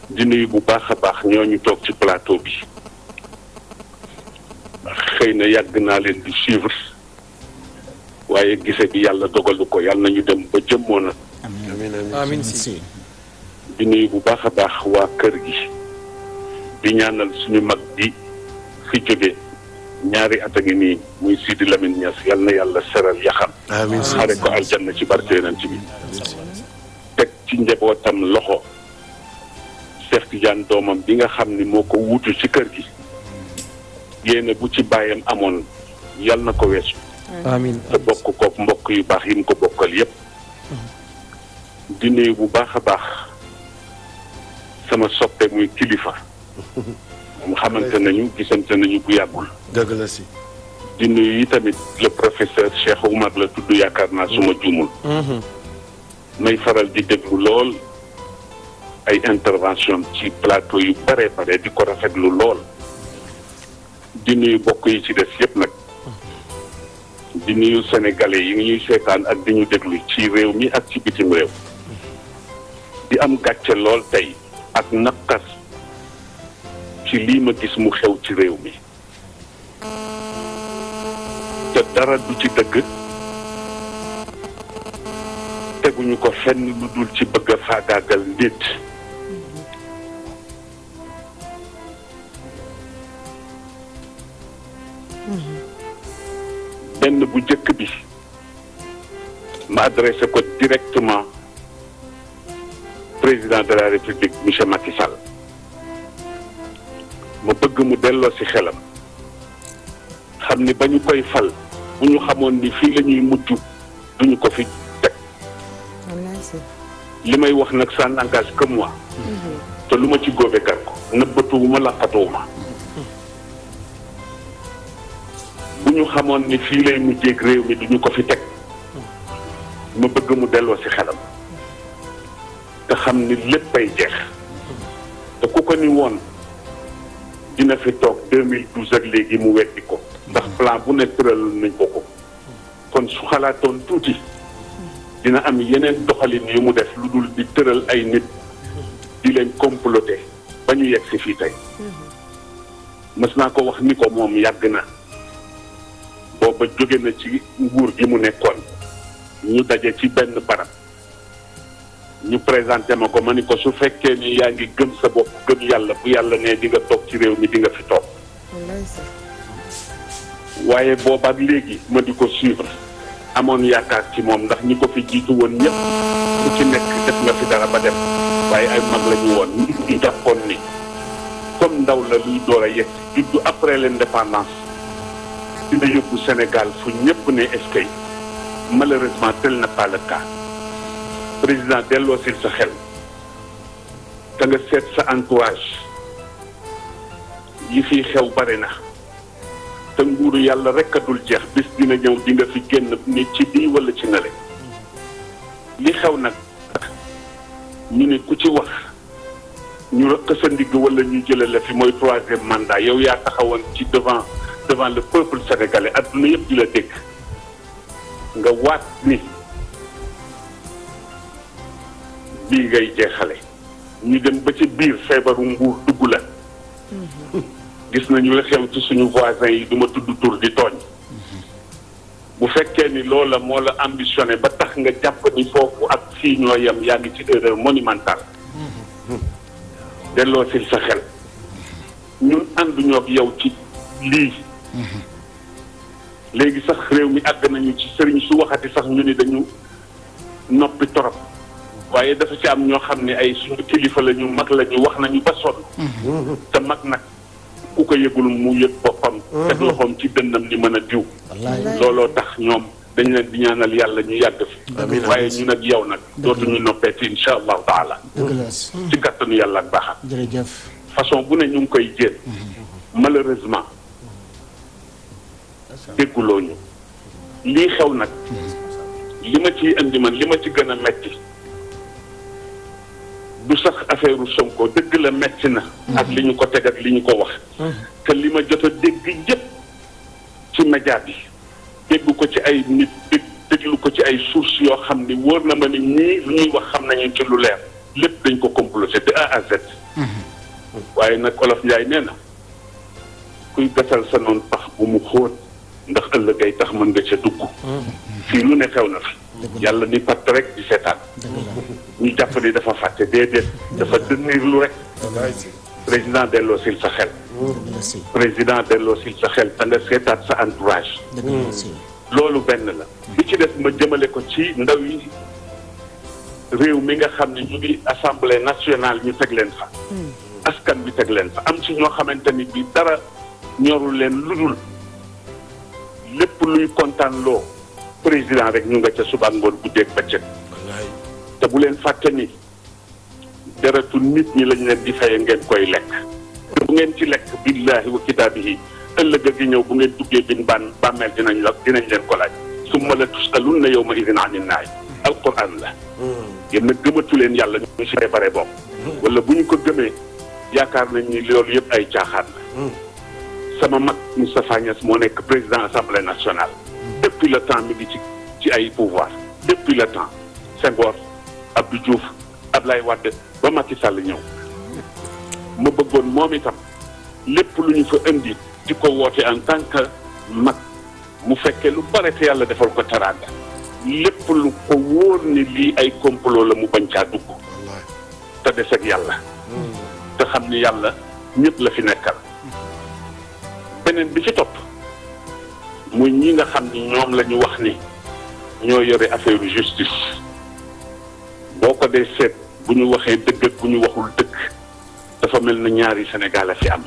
di nuyu bu baax a baax ñooñu toog ci plateau bi xëy na yàgg naa leen di suivre waaye gise bi yàlla dogalu ko yàlla nañu dem ba jëmmoon na. amiin si. di nuyu bu baax a baax waa kër gi di ñaanal suñu mag bi fi jóge ñaari at a ngi nii muy Sidi Lamine Niass yal na yàlla seral yaxam. amiin xare ko aljanna ci barke Yonent bi. teg ci njabootam loxo Cheikh Tidiane doomam bi nga xam ni moo ko wuutu ci kër gi yéene bu ci bàyyam amoon yal na ko weesu. amiin te bokk kook mbokk yu baax yi mu ko bokkal yépp di nuyu bu baax a baax sama soppe muy kilifa mu xamante nañu gisante nañu bu yàggul. dëgg la si. di nuyu yi tamit le professeur Cheikh Oumar la tudd yaakaar naa suma juumul. may faral di déglu lool ay intervention ci plateau yu bare bare di ko rafetlu lool di nuyu bokk yi ci des yépp nag di nuyu sénégalais yi ngi ñuy seetaan ak di ñu déglu ci réew mi ak ci bitim réew di am gàcce lool tey ak naqar ci lii ma gis mu xew ci réew mi te dara du ci dëgg teguñu ko fenn lu dul ci bëgg a faagaagal nit benn bu njëkk bi ma adressé ko directement président de la république monsieur Macky Sall ma bëgg mu delloo ci xelam xam ni ba ñu koy fal bu ñu xamoon ni fii la ñuy mujj duñu ko fi teg li may wax nag ça n'engage que moi te lu ma ci góobe gar ko nëbbatuwuma laqatuwuma bu ñu xamoon ni fii lay mujjeeg réew mi duñu ko fi teg ma bëgg mu delloo ci xelam te xam ni léppay jeex te ku ko ni woon dina fi toog 2012 ak léegi mu weddi ko ndax plan bu ne tëral nañ ko ko kon su xalaatoon tuuti dina am yeneen doxalin yu mu def lu dul di tëral ay nit di leen comploter ba ñu yegg ci fii tey mës naa ko wax ni ko moom yàgg na booba jóge na ci nguur gi mu nekkoon ñu daje ci benn barab ñu présenté ma ko ma ni ko su fekkee ni yaa ngi gëm sa bopp gëm yàlla bu yàlla ne di nga toog ci réew mi di nga fi toog waaye booba ak léegi ma di ko suivre amoon yaakaar ci moom ndax ñi ko fi jiitu woon ñëpp ku ci nekk def nga fi dara ba dem waaye ay mag la ñu woon ñu jàppoon ni comme ndaw la luy door a yegg juddu après l'indépendance dina yóbbu Sénégal fu ñëpp ne est-ce que malheureusement tel n'est pas le cas président delloo sil sa xel te nga seet sa entourage yi fiy xew bare na te nguuru yàlla rek a dul jeex bis dina ñëw di nga fi génn ni ci bii wala ci nale li xew nag ñu ne ku ci wax ñu rëkk sa ndigg wala ñu jële la fi mooy 3e mandat yow yaa taxawoon ci devant le peuple sénégalais adduna yëpp di la dégg nga waat ni bii ngay jeexale ñu dem ba ci biir feebaru nguur dugg la gis nañu la xew ci suñu voisins yi duma tudd tur di tooñ bu fekkee ni loola moo la ambitionné ba tax nga jàpp ni foofu ak fii ñoo yem yaa ngi ci erreur monumentale delloo sil sa xel ñun ànduñoo ak yow ci lii léegi sax réew mi àgg nañu ci sëriñ su waxati sax ñu ni dañu noppi torop waaye dafa ci am ñoo xam ne ay suñu kilifa la ñu mag la ñu wax nañu ba sonn te mag nag ku ko yëgul mu yëg boppam teg loxoom ci dënnam ni mën a diw looloo tax ñoom dañ leen di ñaanal yàlla ñu yàgg fi waaye ñu nag yow nag dootuñu noppeeti insha allahu taala ci kattanu yàlla ak baaxam jërëjëf façon bu ne ñu ngi koy jéem malheureusement dégguloo ñu lii xew nag li ma ciy indi man li ma ci gën a metti du sax affaire Sonko dëgg la metti na ak li ñu ko teg ak li ñu ko wax te li ma jot a dégg yépp ci média bi dégg ko ci ay nit déglu ko ci ay sources yoo xam ni wóor na ma ni ñii lu ñuy wax xam nañu ci lu leer lépp dañ ko comploté de A à Z waaye nag Olof Njaay nee na kuy gasal sa noonu pax bu mu xóot ndax ëllëg ay tax mën nga ca dugg. fii lu ne xew na fi. yàlla ni patt rek di seetaan. ñu jàpp ni dafa fàtte déedéet dafa dënniir lu rek. président delloo sil sa xel. président delloo sil sa xel te nga seetaat sa entourage. loolu benn la. bi ci def ma jëmale ko ci ndaw yi réew mi nga xam ne ñu ngi assemblée nationale ñu teg leen fa. askan bi teg leen fa am ci ñoo xamante ni bi dara ñorul leen ludul lépp luy kontaan loo président rek ñu nga ca suba ngoon guddeeg bëccëg. te bu leen fàtte ni deretu nit ñi lañ leen di faye ngeen koy lekk. te bu ngeen ci lekk billaahi wa kitaabihi ëllëg a gi ñëw bu ngeen duggee bin bàmmeel dinañ leen ko laaj. summa la tusalunna yawma idin anin naay alquran la. yéen nag gëmatu leen yàlla ñu si bare bokk. wala bu ñu ko gëmee yaakaar nañ ni loolu yëpp ay caaxaan la. sama mag Moustapha Niasse moo nekk président assemblée nationale. depuis le temps mi ngi ci ay pouvoir depuis le temps Senghor Abdou Diouf Ablaye Wade ba Macky Sall ñëw. ma bëggoon moom itam lépp lu ñu fa indi di ko woote en tant que mag mu fekkee lu bare te yàlla defal ko teraanga lépp lu ko wóor ni lii ay complot la mu bañ caa dugg. te des ak yàlla. te xam ni yàlla ñëpp la fi nekkal. beneen bi ci topp muy ñi nga xam ni ñoom la ñu wax ni ñoo yore affaire justice boo ko dee seet bu ñu waxee dëgg ak bu ñu waxul dëgg dafa mel na ñaari Sénégal a fi am.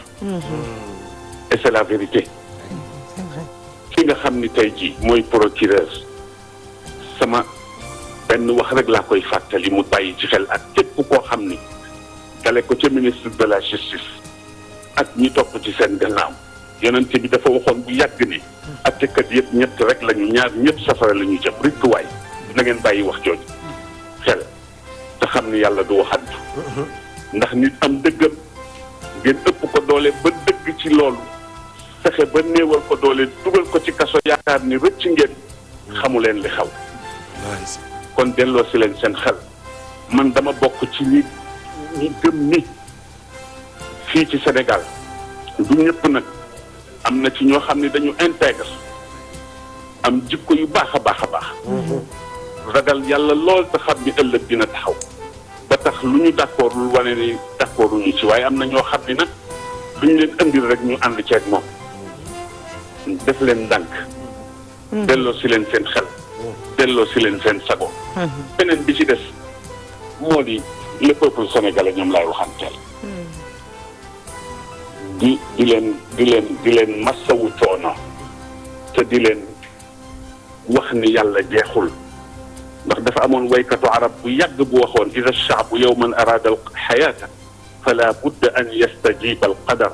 et c'est la vérité. ki nga xam ni tey jii mooy procureur sama benn wax rek laa koy fàttali mu bàyyi ci xel ak képp koo xam ni dale ko ca ministre de la justice ak ñi topp ci seen gannaaw. yonente bi dafa waxoon bu yàgg ni attekat yëpp ñett rek lañu ñaar ñëpp safara la ñu jëm rikkuwaay na ngeen bàyyi wax jooju xel te xam ni yàlla du waxantu ndax nit am dëggam ngeen ëpp ko doole ba dëgg ci loolu fexe ba néewal ko doole dugal ko ci kaso yaakaar ni rëcc ngeen xamu leen li xaw kon delloo si leen seen xel man dama bokk ci ñi gëm ni fii ci Sénégal du ñëpp nag am na ci ñoo xam ne dañu intègre am jikko yu baax a baax a baax. ragal yàlla lool te xam ni ëllëg dina taxaw ba tax lu ñu d'accord lu wane ni d'accord ñu ci waaye am na ñoo xam ni nag lu ñu leen andil rek ñu ànd ceeg moom def leen ndànk. delloo si leen seen xel. delloo si leen seen sago. beneen bi ci des moo di le peuple sénégalais ñoom laay waxanteel. di leen massawu coono te di leen wax ni yàlla jeexul ndax dafa amoon waykatu arab bu yàgg bu waxoon ida alchaabu yowman araada alxayaata fala budda an yastajiba alqadar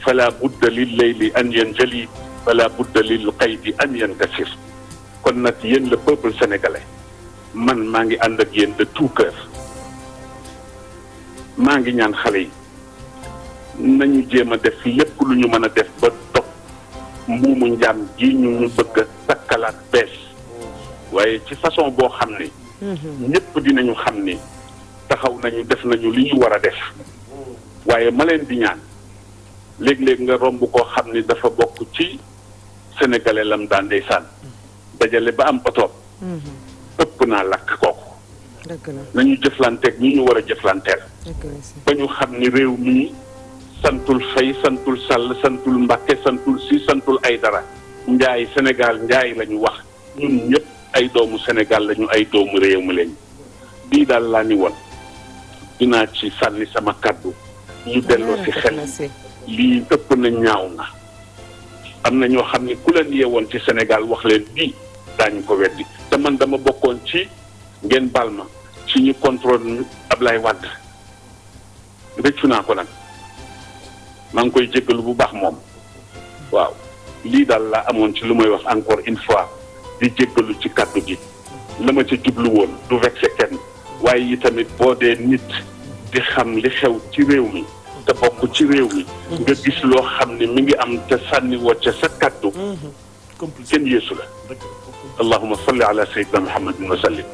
fala budda lilleyli an yanjali fala budda lilqaydi an yankasir kon nag yéen le peuple sénégalais man maa ngi ànd ak yéen de tout cœur maa ngi ñaan xale yi nañu jéem a def lépp lu ñu mën a def ba dog mbuumu njaam ji ñu bëgg a takkalaat bees waaye ci façon boo xam ni ñëpp dinañu xam ni taxaw nañu def nañu li ñu war a def waaye ma leen di ñaan léeg-léeg nga romb koo xam ni dafa bokk ci sénégalais lam daan ndeysaan dajale ba am oto ëpp naa lakk kooku nañu jëflanteeg ñi ñu war a jëflanteel ba ñu xam ni réew mi santul Fay santul Sall santul Mbàkke santul Si santul Aydara njaay Sénégal njaay la ñu wax ñun ñëpp ay doomu Sénégal lañu ay doomu réew mi lañu bii daal laa ni woon dinaa ci sànni sama kàddu ñu delloo ci xel lii ëpp na ñaaw na am na ñoo xam ne ku leen yeewoon ci Sénégal wax leen bii daañu ko weddi te man dama bokkoon ci ngeen baal ma ci ñu contrôle Ablaye Wade rëccu naa ko nag maa ngi koy jéggalu bu baax moom waaw lii daal laa amoon ci lu may wax encore une fois di jéggalu ci kàddu gi la ma ca jublu woon du vexé kenn waaye yi tamit boo dee nit di xam li xew ci réew mi te bokk ci réew mi nga gis loo xam ne mi ngi am te sànni woo ca sa kàddu kenn yeesu la allahumma salli ala sayyidina muhammadin wa sallim